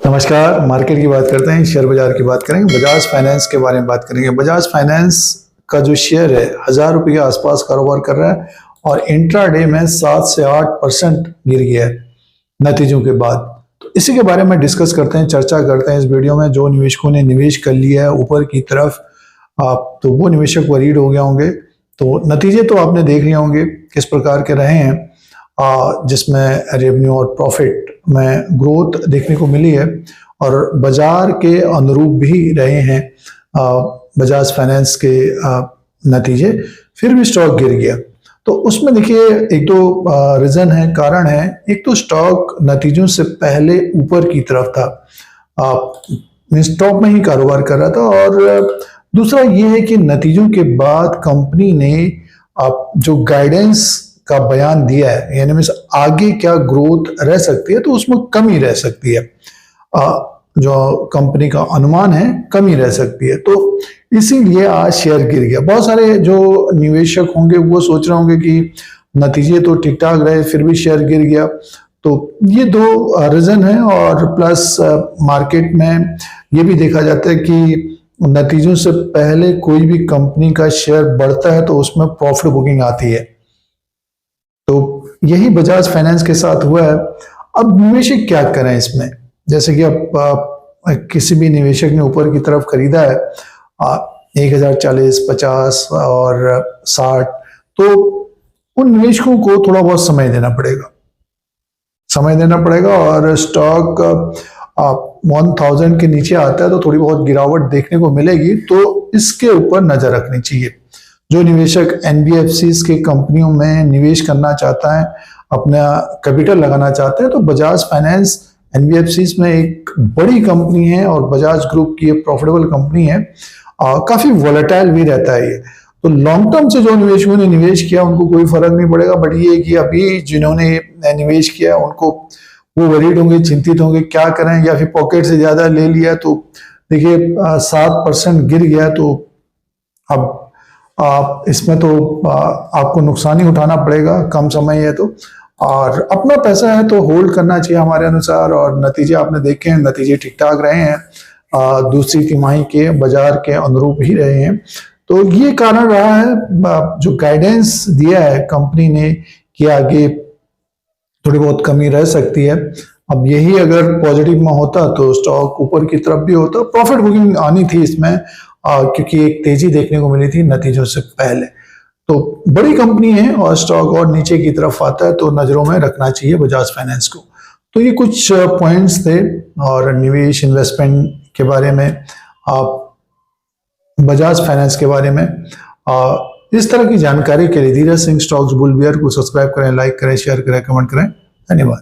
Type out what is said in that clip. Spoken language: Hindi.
नमस्कार। मार्केट की बात करते हैं, शेयर बाजार की बात करेंगे, बजाज फाइनेंस के बारे में बात करेंगे। बजाज फाइनेंस का जो शेयर है 1000 रुपये के आसपास कारोबार कर रहा है और इंट्राडे में 7 से 8% गिर गया है नतीजों के बाद। तो इसी के बारे में डिस्कस करते हैं, चर्चा करते हैं इस वीडियो में। जो निवेशकों ने निवेश कर लिया है ऊपर की तरफ, आप तो वो निवेशक वरीड हो गए होंगे। तो नतीजे तो आपने देख लिए होंगे किस प्रकार के रहे हैं, जिसमें रेवेन्यू और प्रॉफिट में ग्रोथ देखने को मिली है और बाजार के अनुरूप भी रहे हैं बजाज फाइनेंस के नतीजे। फिर भी स्टॉक गिर गया, तो उसमें देखिए एक दो रीजन है, कारण है। एक तो स्टॉक नतीजों से पहले ऊपर की तरफ था, स्टॉक में ही कारोबार कर रहा था, और दूसरा ये है कि नतीजों के बाद कंपनी ने जो गाइडेंस का बयान दिया है, यानी मीन्स आगे क्या ग्रोथ रह सकती है, तो उसमें कमी रह सकती है। जो कंपनी का अनुमान है कमी रह सकती है, तो इसीलिए आज शेयर गिर गया। बहुत सारे जो निवेशक होंगे वो सोच रहे होंगे कि नतीजे तो ठीक ठाक रहे फिर भी शेयर गिर गया। तो ये दो रीजन है, और प्लस मार्केट में ये भी देखा जाता है कि नतीजों से पहले कोई भी कंपनी का शेयर बढ़ता है तो उसमें प्रॉफिट बुकिंग आती है। तो यही बजाज फाइनेंस के साथ हुआ है। अब निवेशक क्या करें इसमें, जैसे कि अब किसी भी निवेशक ने ऊपर की तरफ खरीदा है 1040, 50 और 60, तो उन निवेशकों को थोड़ा बहुत समय देना पड़ेगा और स्टॉक 1000 के नीचे आता है तो थोड़ी बहुत गिरावट देखने को मिलेगी। तो इसके ऊपर नजर रखनी चाहिए। जो निवेशक एनबीएफसीज के कंपनियों में निवेश करना चाहता है, अपना कैपिटल लगाना चाहते हैं, तो बजाज फाइनेंस एनबीएफसीज में एक बड़ी कंपनी है और बजाज ग्रुप की एक प्रॉफिटेबल कंपनी है। काफी वोलेटाइल भी रहता है ये। तो लॉन्ग टर्म से जो निवेशकों ने निवेश किया उनको कोई फर्क नहीं पड़ेगा, बट ये कि अभी जिन्होंने निवेश किया उनको वो वरीड होंगे, चिंतित होंगे क्या करें, या फिर पॉकेट से ज्यादा ले लिया। तो देखिए 7% गिर गया, तो अब इसमें तो आपको नुकसान ही उठाना पड़ेगा, कम समय है तो। और अपना पैसा है तो होल्ड करना चाहिए हमारे अनुसार। और नतीजे आपने देखे हैं, नतीजे ठीक ठाक रहे हैं, दूसरी तिमाही के बाजार के अनुरूप ही रहे हैं। तो ये कारण रहा है, जो गाइडेंस दिया है कंपनी ने कि आगे थोड़ी बहुत कमी रह सकती है। अब यही अगर पॉजिटिव में होता तो स्टॉक ऊपर की तरफ भी होता, प्रॉफिट बुकिंग आनी थी इसमें, क्योंकि एक तेजी देखने को मिली थी नतीजों से पहले। तो बड़ी कंपनी है और स्टॉक और नीचे की तरफ आता है तो नजरों में रखना चाहिए बजाज फाइनेंस को। तो ये कुछ पॉइंट्स थे, और निवेश इन्वेस्टमेंट के बारे में, बजाज फाइनेंस के बारे में। इस तरह की जानकारी के लिए Dheeraj Singh stocks bull beer को सब्सक्राइब करें, लाइक करें, शेयर करें, कमेंट करें। धन्यवाद।